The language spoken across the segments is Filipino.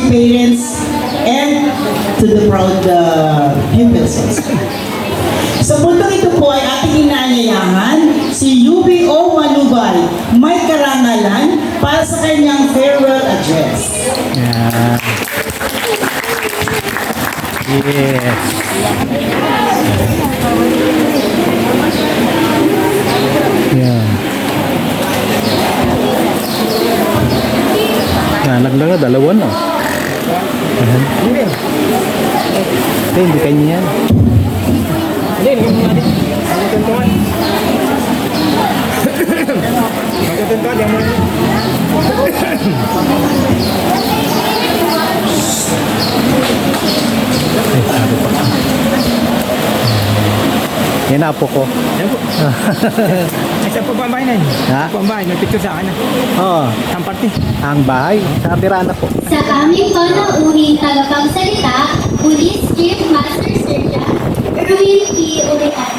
parents, and to the proud pupils also. Sa puntong ito po ay ating inaanyayahan si UBO Manubay, may karangalan para sa kanyang farewell address. Yeah. Yes. Yeah. Naglaga, dalawa na. Ayan. Hindi kanya yan. Hindi, magtutuntuan. Magtutuntuan, yan mo. Ay, sabi pa. Yan na po ko. Yan po. Ay, saan po ba ang bahay na yun? Ha? Saan po ang bahay? May picture sa akin na. Oo. Ang party. Ang bahay. Sa Birana po. Sa aming panauhing tagapagsalita, Police Chief Master Sergeant Ruel P. Urian.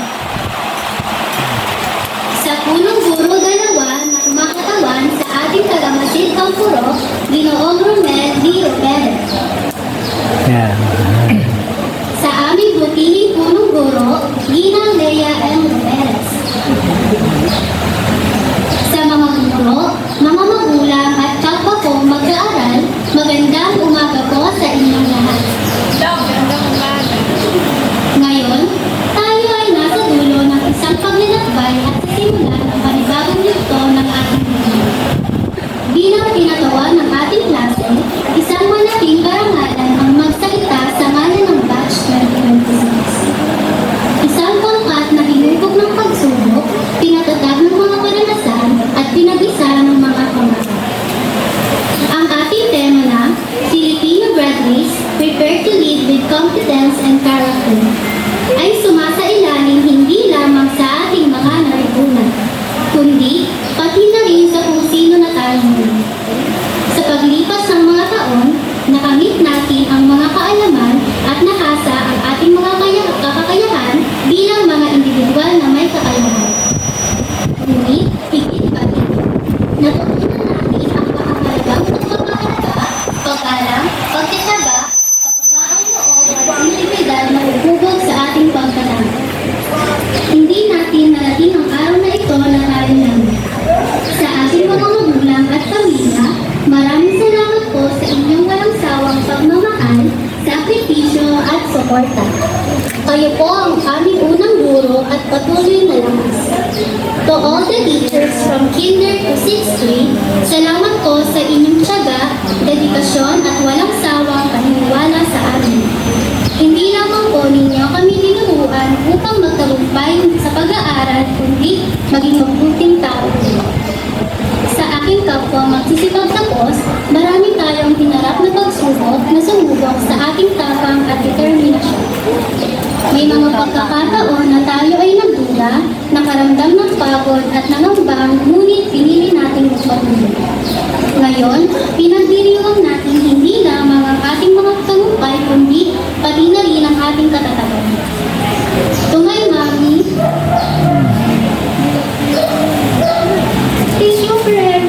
Sa punong guro dalawa na kumakatawan sa ating tagamasid Kampuro, Ginoong Romel D. Romel. Yan. Sa aming butihing punong guro, Ginang Lea M. Romeles. Sa mga guro, mga magulang at kapwa kong mag-aaral, magandang umaga po sa inyong lahat. Ngayon, tayo ay nasa dulo ng isang paglalakbay at sa simula ng panibagong yugto ng ating buhay. Bilang tinatawa ng ating klase, isang malaking karangalan ang magsalita sa ngalan ng Batch 2026. Isang pangkat na hinubog ng pagsubok, pinatatag ng mga karanasan at pinag-isa ng mga pangkat. Ang ating tema na, Filipino Graduates Prepare to Lead with Competence and Character, ay sumasailalim hindi lamang sa ating mga naripunan, kundi pati na rin sa kung sino na tayo ngayon. Sa paglipas ng mga taon, nakamit natin ang mga kaalaman at nakasa ang ating mga kakayahan bilang mga individual na may kakayahan. Ngunit, higit pa rin, natutunan natin ang makakalagang pagpapahalaga, pag-alam, pagtityaga, kapabaang loob at integridad na hubog sa ating pagkatao. Hindi natin narating ang araw na ito na tayo namin. Sa ating mga magulang at pamilya, maraming salamat po sa inyong walang sawang pagmamahal, sakripisyo at suporta. Kayo po ang aming unang guro at patuloy na lakas. To all the teachers from kinder to 6th grade, salamat po sa inyong tiyaga, dedikasyon at walang sawang paniniwala sa amin. Hindi lamang po ninyo kami tinuruan upang magtagumpay sa pag-aaral, kundi maging mabuting tao. Sa aking kapwa magsisipag tapos, marami tayong hinarap na pagsubok na sumubok sa ating tapang at determinasyon. May mga pagkakataon na tayo ay nagduda, nakaramdam ng pagod at nangambang, ngunit pinili nating magpatuloy. Ngayon, pinagdiriwang natin hindi lamang ang ating mga tagumpay, kundi pati na rin ang ating katatagan. Tumay, Mami. Thank you, friend.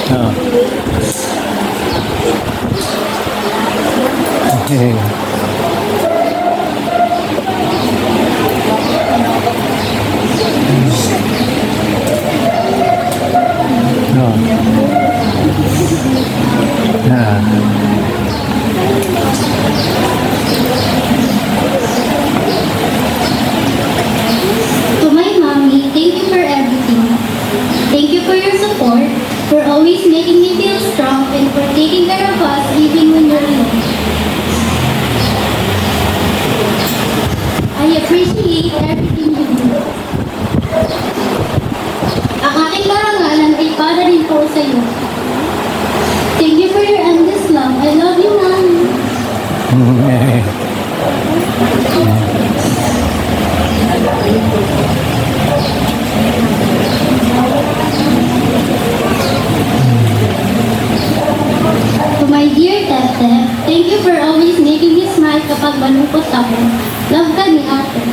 Oo. Okay. Oo. To my mommy, thank you for everything. Thank you for your support, for always making me feel strong, and for taking care of us even when we're alone. I appreciate everything you do. Ang aking karangalan ay para rin po sa iyo. Thank you for your endless love. I love you, Mommy. To my dear Tete, thank you for always making me smile kapag malungkot ako. Love ka ni Ate.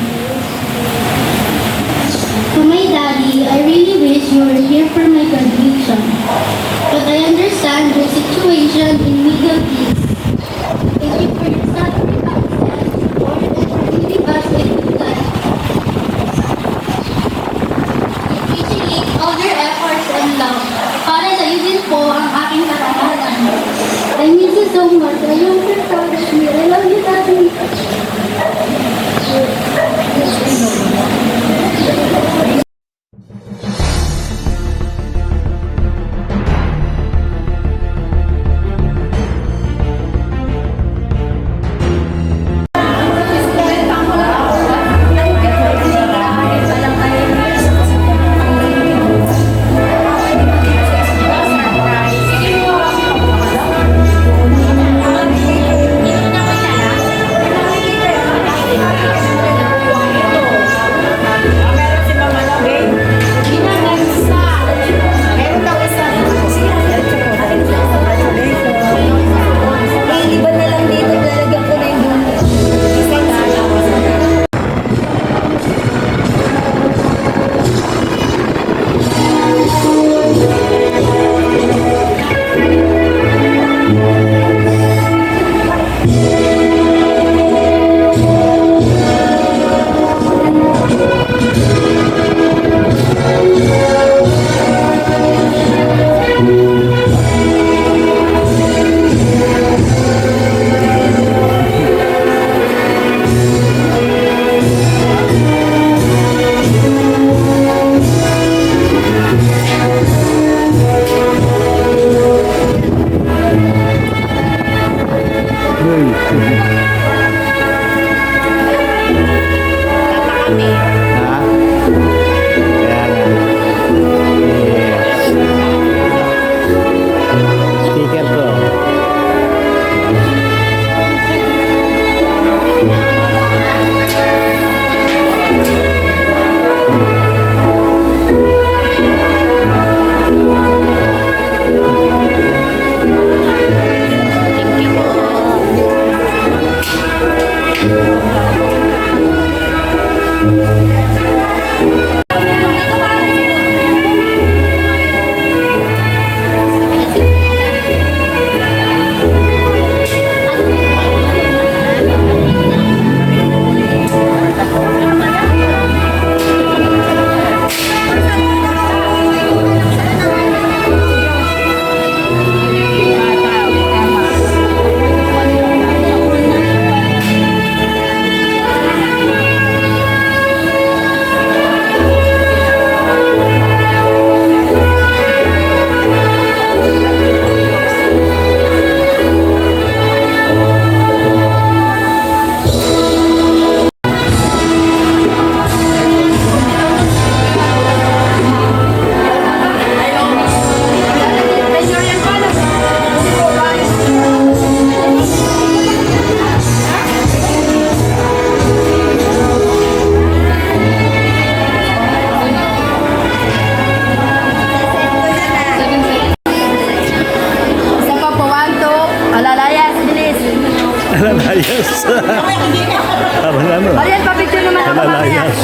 Parang ano. Ayan, papicture naman ako mamaya. Malalayas.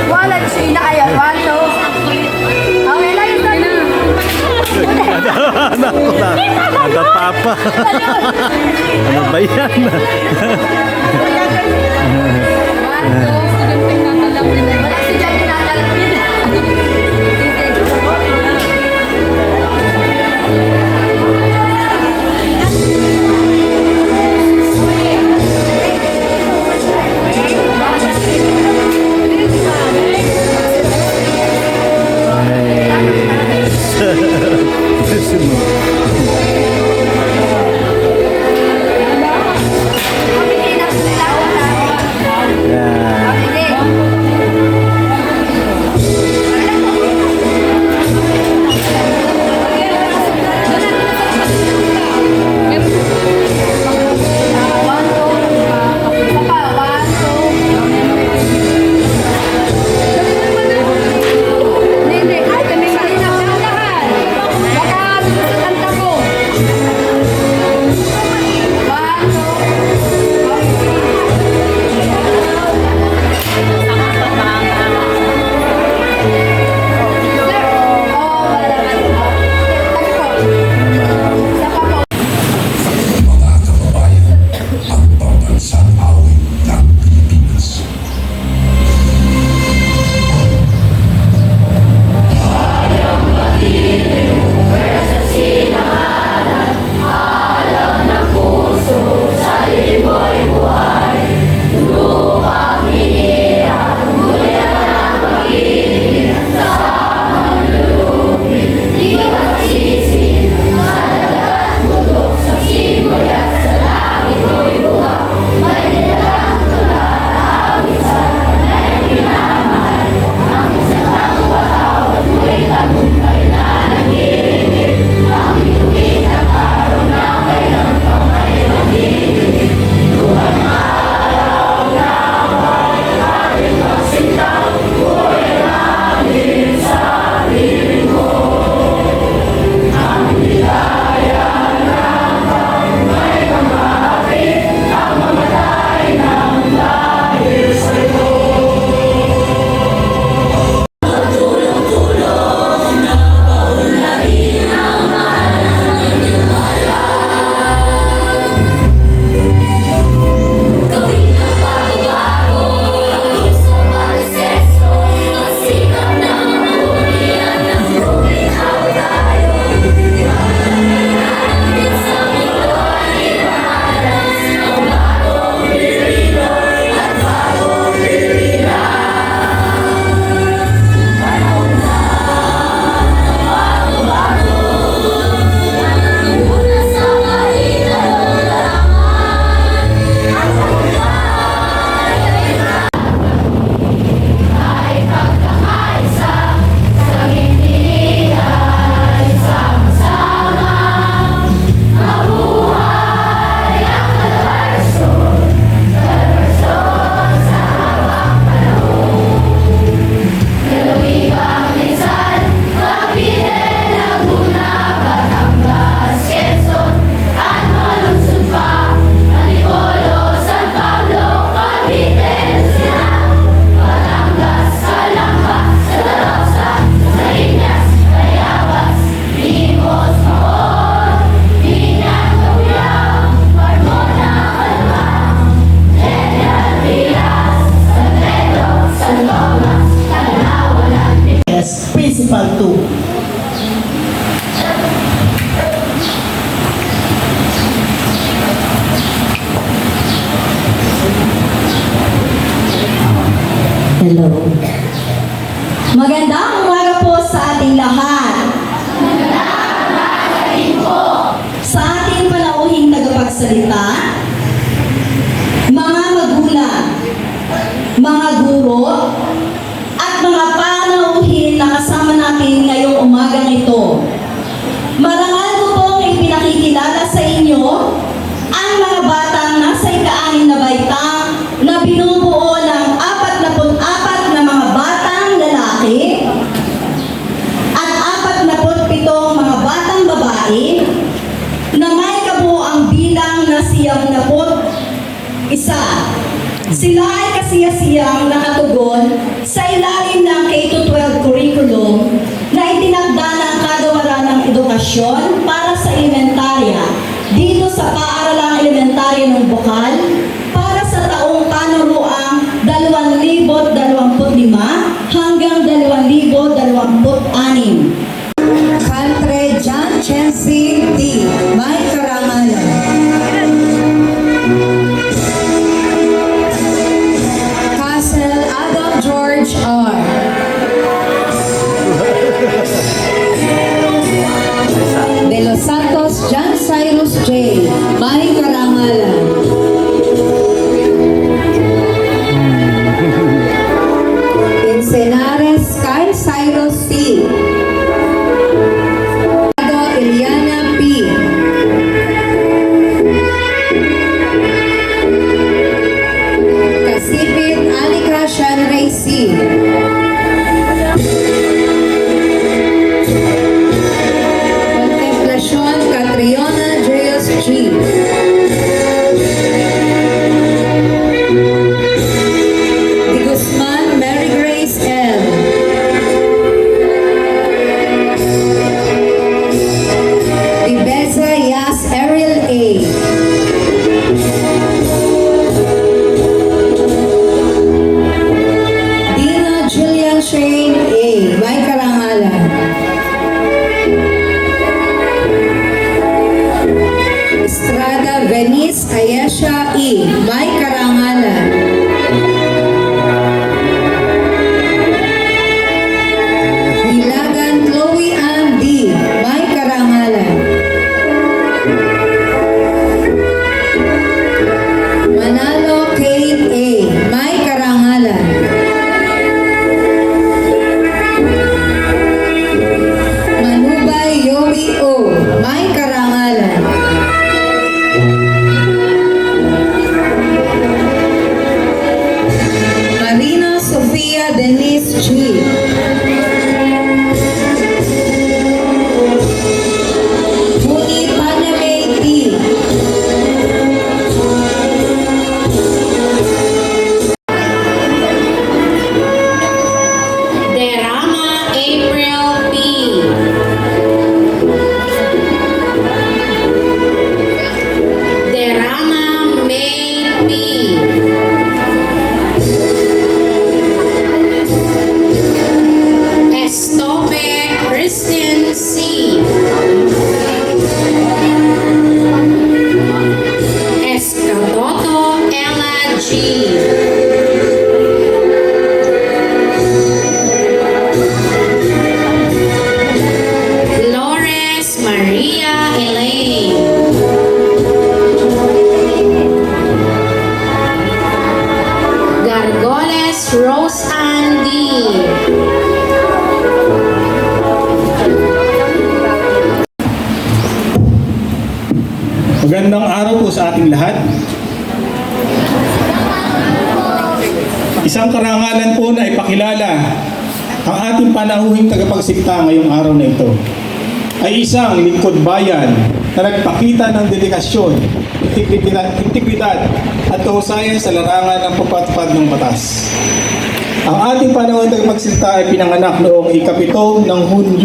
Wala, sina kaya. 1, 2. Okay, layo ka na. Anak ko na. Aga papa. Ano ba yan? Wala si Jack tinatalapin. Yan. Mga kababayan, ang pambansang awit ng Pilipinas. May Sila ay kasiyasiyang nakatugon sa ilalim ng K-12 curriculum na itinakda ng Kagawaran ng Edukasyon para sa elementarya dito sa paaralang elementarya ng Bukal para sa taong kanuruang 2025 hanggang 2026. Country John Chancy D. May karangalan. Castle Adam George R. De Los Santos John Cyrus J. May karangalan. Encenares Kyle Cyrus C. Eliana P. Kasipit Alikrashan Ray C. Contemplacion Catriona Julius G. Di Guzman Mary Grace L. Ibeza Yas Ariel A. Dina Julian Shane A. May karangalan. Estrada Venice Ayesha E. May karangalan. Ilagan Chloe Ann D. May karangalan. Manalo Kate A. May karangalan. Manubay Yobi O. May karangalan. Marina Sofia Denise G. Muni Panamay D. Derama April P. Derama May P. Estope Kristen C. Escatoto Ella G. Flores Maria Elaine. Gargoles Rose Andy. Magandang araw po sa ating lahat. Isang karangalan po na ipakilala ang ating panahuhing tagapagsigta ngayong araw na ito ay isang lingkod bayan na nagpakita ng dedikasyon, integridad at kahusayan sa larangan ng pagpatupad ng batas. Ang ating panahuhing tagapagsigta ay pinanganak noong ika-7 ng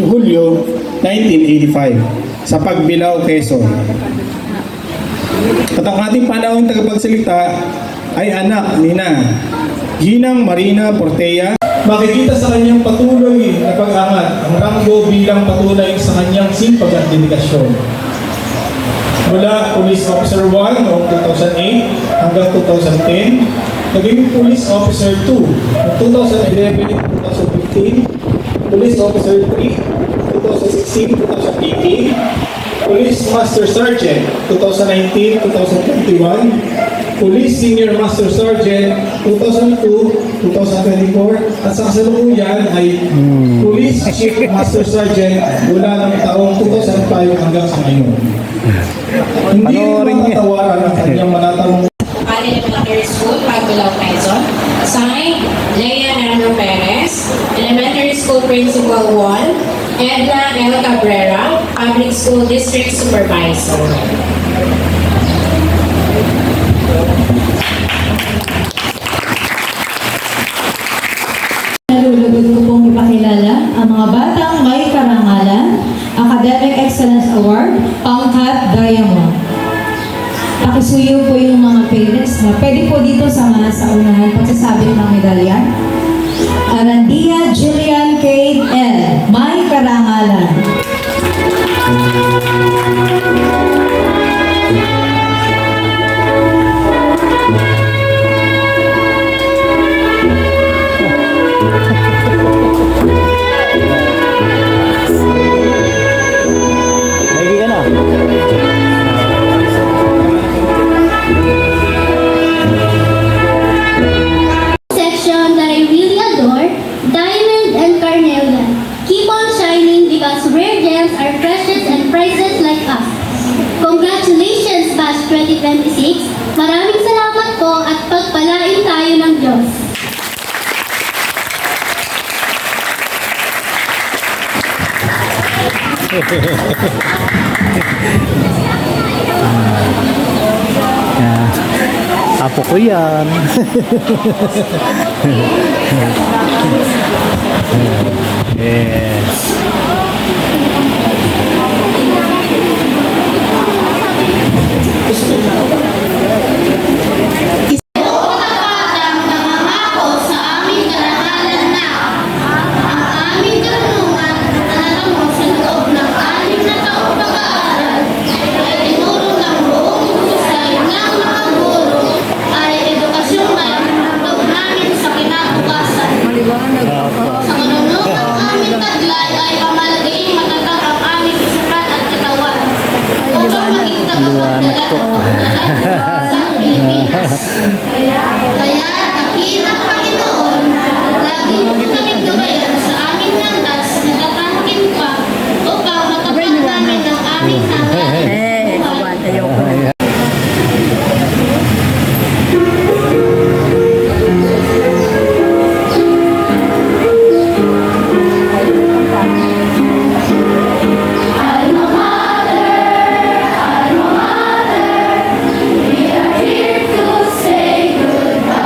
Hulyo 1985 sa Pagbilao, Quezon. At ang ating panahon tagapagsalita ay anak ni Ginang Marina Portea. Makikita sa kanyang patuloy na pag-angat ang ranggo bilang patunay sa kanyang sipag at dedikasyon. Mula Police Officer 1 noong 2008 hanggang 2010, naging Police Officer 2 noong 2011-2015, Police Officer 3 2016-2018, Police Master Sergeant 2019-2021, Police Senior Master Sergeant 2002-2024, at sa kasalukuyan ay Police Chief Master Sergeant mula ng taong 2005 hanggang sa ngayon. Hindi matatawaran ang kanyang manatang Elementary School, Pagbilao, Quezon. Signed, Leia Nano Perez, Elementary School Principal 1, Edna L. Cabrera, Public School District Supervisor. pwede po dito sa unahan pagsasabit ng medalya. Arandia Jillian Kate L. May karangalan. Maigi ka na. Section that I really adore, diamond and carnelian. Keep on shining because rare gems are precious and priceless like us. Congratulations, Batch 2026! Maraming salamat po at pagpalain tayo ng Diyos. Apo ko yan. Yes. Ang nangangako sa aming karangalan na ang aming karunungan at alam sa loob ng 6 na taong pag-aaral ay tinuro ng buong husay ng mga guro ay edukasyon na itinutog namin sa kinabukasan. Sa kanunong ng aming taglay ay pamalagaing matatag ang aming isipan at katawan upang maging tagapagdala sa Pilipinas. Kaya dakilang Panginoon, lagi mo kami gabayan sa aming landas na tatangkin pa upang matapag namin ang aming hangarin. Alma Mater, we are here to say goodbye.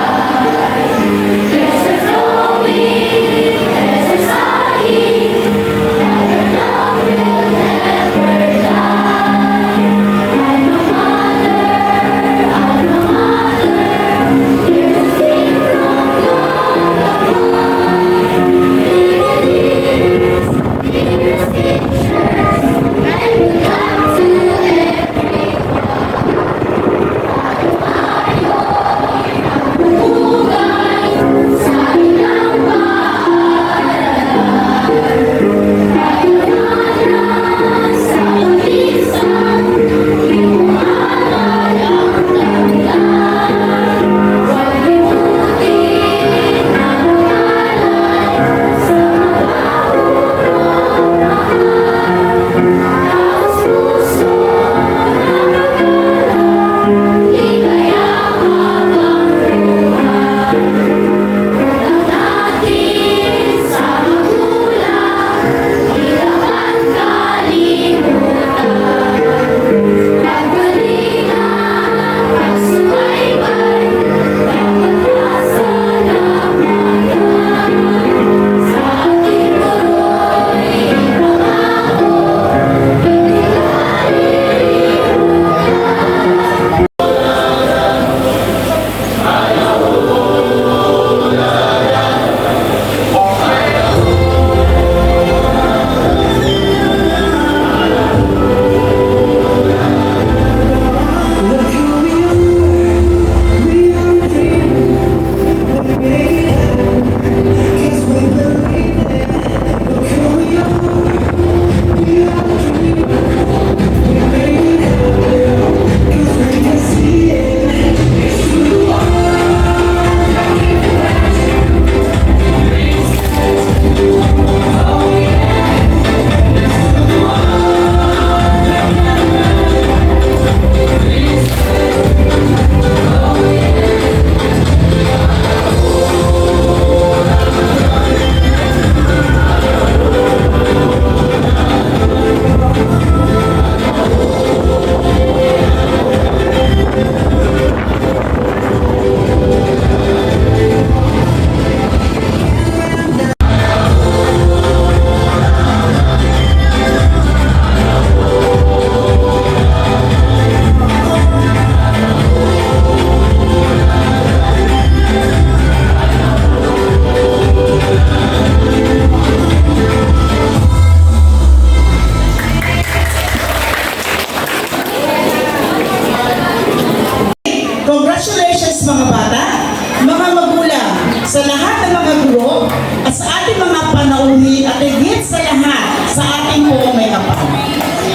sa lahat ng mga guro at sa ating mga panauhin at higit sa lahat sa ating buong may kapal.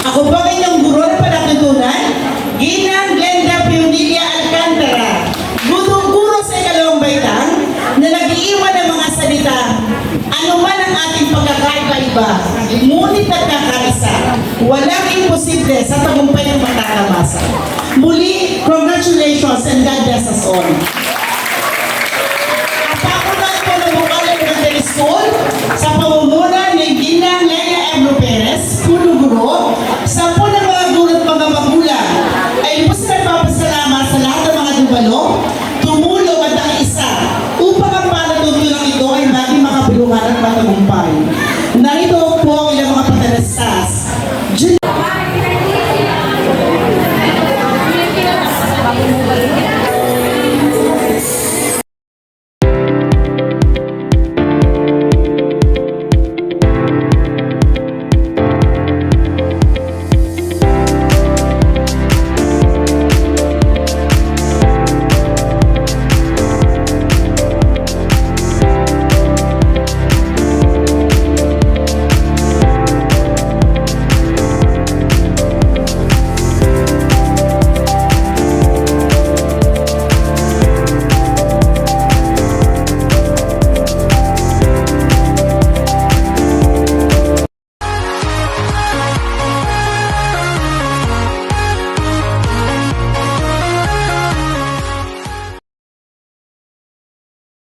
Ako po ang inyong guro na palatutunan, Ginang Glenda Pionelia Alcantara, guro sa ikalawang baitang na nag-iiwan ng mga salita, ano man ang ating pagkakaiba-iba, ngunit nagkakaisa, walang imposible sa tagumpay ng matatamasa. Muli, congratulations and God bless us all.